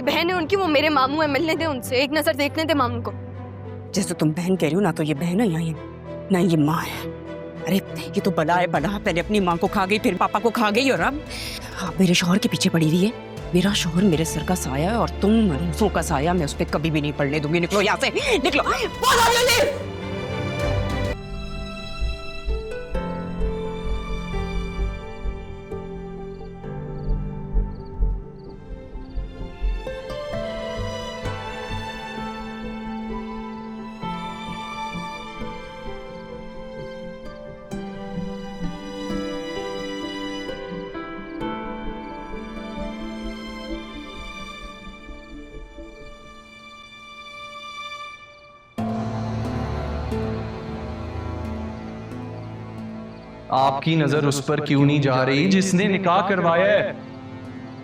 ये बहन है उनकी, वो मेरे मामू है, मिलने दे उनसे, एक नजर देखने दे मामू को। जैसे तुम बहन कह रही हो ना, तो ये बहन है या ना ये माँ है। अरे ये तो बला है बला, पहले अपनी माँ को खा गई, फिर पापा को खा गई, और अब आप मेरे शौहर के पीछे पड़ी हुई है। मेरा शौहर मेरे सर का साया है और तुम मरीजों का साया, मैं उस पर कभी भी नहीं पड़ने दूंगी। निकलो यहाँ से, निकलो। आपकी नजर उस पर क्यों नहीं जा रही जिसने निकाह करवाया है?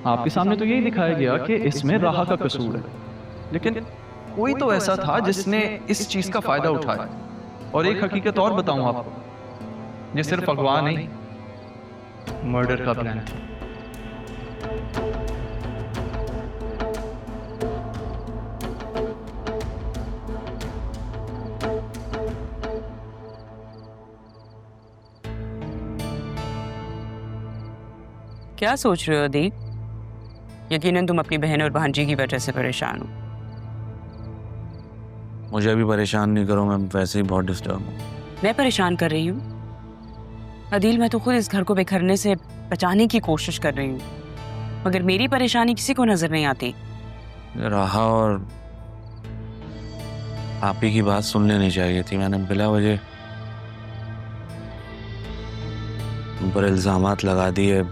आपके सामने तो यही दिखाया गया कि इसमें राहा का कसूर है, लेकिन कोई तो ऐसा था जिसने इस चीज का फायदा उठाया। और एक हकीकत और बताऊं आपको, ये सिर्फ अगवा नहीं, मर्डर का प्लान है। क्या सोच रहे हो दी? यकीनन तुम अपनी बहन और भांजी की वजह से परेशान हो। मुझे अभी परेशान नहीं करो, मैं वैसे ही बहुत डिस्टर्ब हूँ। मैं परेशान कर रही हूँ? अदील, मैं तो खुद इस घर को बिखरने से बचाने की कोशिश कर रही हूँ, मगर मेरी परेशानी किसी को नजर नहीं आती। राहा और आप ही की बात सुन लेनी चाहिए थी। मैंने बिला वजह उन पर इल्जामात लगा दिए,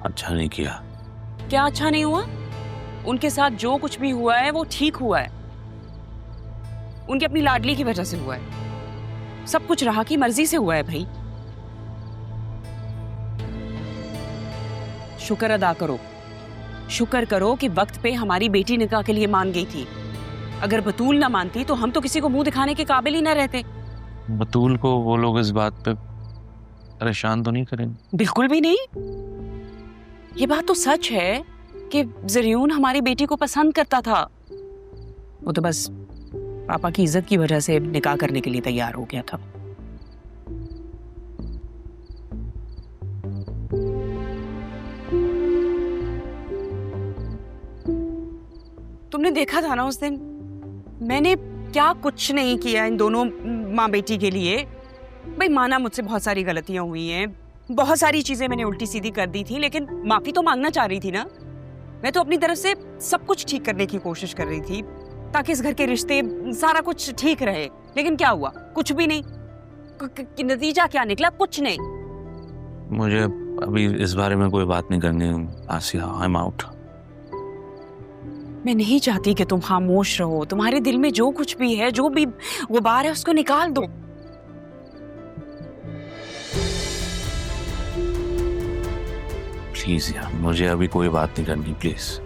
अच्छा नहीं किया। क्या अच्छा नहीं हुआ? उनके साथ जो कुछ भी हुआ है वो ठीक हुआ है, उनकी अपनी लाडली की वजह से हुआ है। सब कुछ राहा की मर्जी से हुआ है भाई। शुक्र अदा करो, शुक्र करो कि वक्त पे हमारी बेटी निकाह के लिए मान गई थी। अगर बतूल ना मानती तो हम तो किसी को मुंह दिखाने के काबिल ही ना रहते। बतूल को वो लोग इस बात पे परेशान तो नहीं करेंगे? बिल्कुल भी नहीं। ये बात तो सच है कि ज़रियून हमारी बेटी को पसंद करता था, वो तो बस पापा की इज्जत की वजह से निकाह करने के लिए तैयार हो गया था। तुमने देखा था ना उस दिन, मैंने क्या कुछ नहीं किया इन दोनों माँ बेटी के लिए। भाई माना मुझसे बहुत सारी गलतियां हुई हैं, बहुत सारी चीजें मैंने उल्टी सीधी कर दी थी, लेकिन माफी तो मांगना चाह रही थी ना। मैं तो अपनी तरफ से सब कुछ ठीक करने की कोशिश कर रही थी ताकि इस घर के रिश्ते सारा कुछ ठीक रहे, लेकिन क्या हुआ? कुछ भी नहीं। नतीजा क्या निकला? कुछ नहीं। मुझे अभी इस बारे में कोई बात नहीं करनी आसिया, आई एम आउट। मैं नहीं चाहती कि तुम खामोश रहो। तुम्हारे दिल में जो कुछ भी है, जो भी गुबार है, उसको निकाल दो। प्लीज यार, मुझे अभी कोई बात नहीं करनी, प्लीज।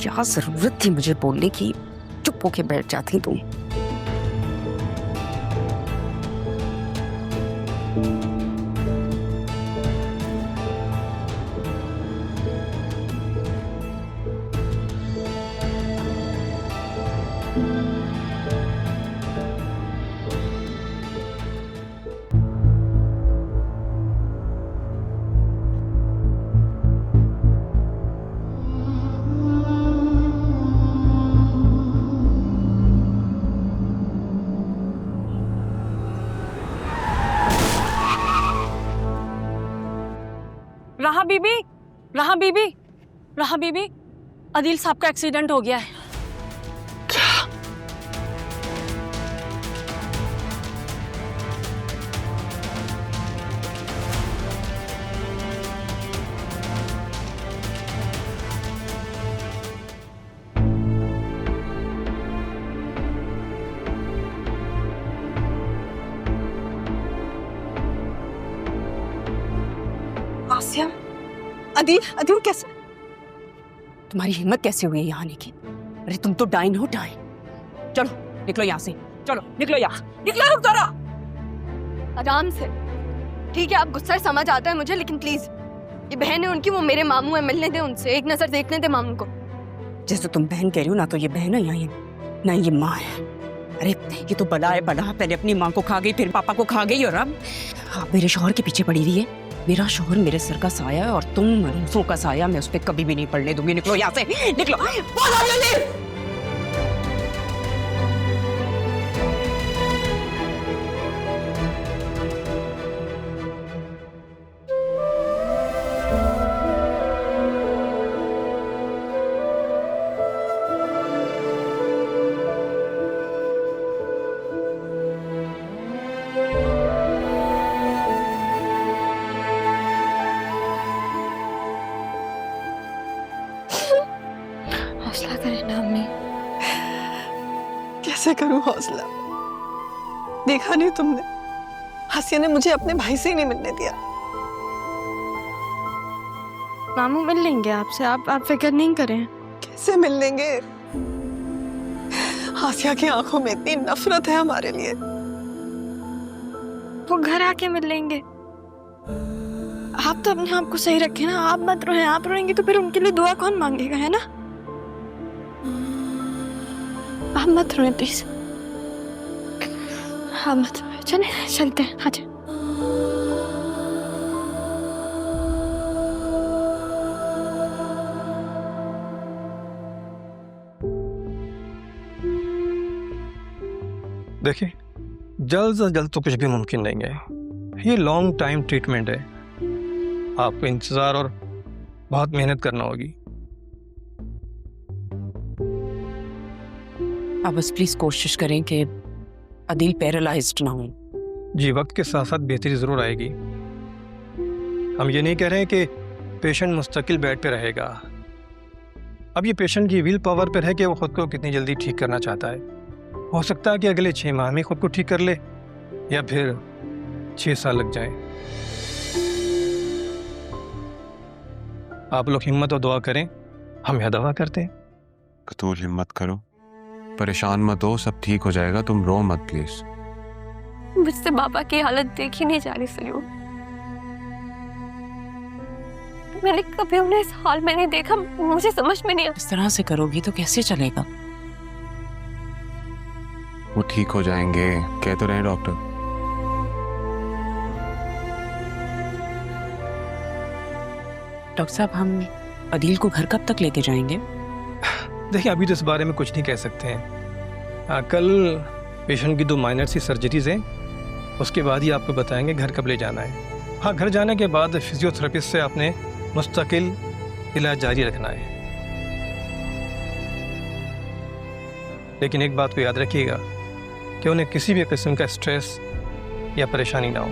क्या जरूरत थी मुझे बोलने की? चुप होके बैठ जाती तुम। राहा बीबी, राहा बीबी, राहा बीबी, अदील साहब का एक्सीडेंट हो गया है। आसिया, अदील, अदील कैसे? तुम्हारी हिम्मत कैसे हुई यहाँ आने की? अरे तुम तो डाइन हो, डाइन। चलो निकलो यहाँ से, चलो निकलो यहाँ, निकलो रुक जरा। आराम से। ठीक है, आप गुस्सा समझ आता है मुझे, लेकिन प्लीज ये बहन है उनकी, वो मेरे मामू है, मिलने दे उनसे, एक नजर देखने दे मामू को। जैसे तुम बहन कह रही हो ना, तो ये बहन है या ना ये माँ है। अरे ये तो बला है बला, पहले अपनी माँ को खा गई, फिर पापा को खा गई, और अब आप मेरे शौहर के पीछे पड़ी रही है। मेरा शौहर मेरे सर का साया है और तुम मरूसों का साया, मैं उस पर कभी भी नहीं पड़ने दूंगी। निकलो यहाँ से, निकलो। हौसला करें ना अम्मी। कैसे करूं हौसला? देखा नहीं तुमने, हासिया ने मुझे अपने भाई से ही नहीं मिलने दिया। मामू मिल लेंगे आपसे, आप फिक्र नहीं करें। कैसे मिल लेंगे? हासिया की आंखों में इतनी नफरत है हमारे लिए। वो घर आके मिल लेंगे। आप तो अपने आप को सही रखें ना, आप मत रोएं। आप रोएंगे तो फिर उनके लिए दुआ कौन मांगेगा, है ना? आप मत रोएं प्लीज, आप मत रोएं। चले चलते हैं, आजा। देखिए, जल्द से जल्द तो कुछ भी मुमकिन नहीं है। ये लॉन्ग टाइम ट्रीटमेंट है, आपको इंतज़ार और बहुत मेहनत करना होगी। आप बस प्लीज कोशिश करें कि अदील पैरालाइज्ड ना हो। जी, वक्त के साथ साथ बेहतरी ज़रूर आएगी। हम ये नहीं कह रहे हैं कि पेशेंट मुस्तकिल बेड पे रहेगा। अब ये पेशेंट की विल पावर पर है कि वो ख़ुद को कितनी जल्दी ठीक करना चाहता है। हो सकता है कि अगले 6 माह में खुद को ठीक कर ले, या फिर 6 साल लग जाए। आप लोग हिम्मत और दुआ करें, हम यह दवा करते हैं। कतूल हिम्मत करो, परेशान मत हो, सब ठीक हो जाएगा, तुम रो मत प्लीज। मुझसे बाबा की हालत देखी नहीं जा रही सलू। मैंने कभी उन्हें इस हाल में नहीं देखा, मुझे समझ में नहीं आता। इस तरह से करोगी तो कैसे चलेगा? वो ठीक हो जाएंगे, कह तो रहे डॉक्टर। डॉक्टर साहब, हम अदील को घर कब तक लेके जाएंगे? देखिए, अभी तो इस बारे में कुछ नहीं कह सकते हैं। कल पेशेंट की 2 माइनर सी सर्जरीज हैं, उसके बाद ही आपको बताएंगे घर कब ले जाना है। हाँ, घर जाने के बाद फिजियोथेरेपिस्ट से आपने मुस्तकिल इलाज जारी रखना है। लेकिन एक बात को याद रखिएगा कि उन्हें किसी भी किस्म का स्ट्रेस या परेशानी ना हो।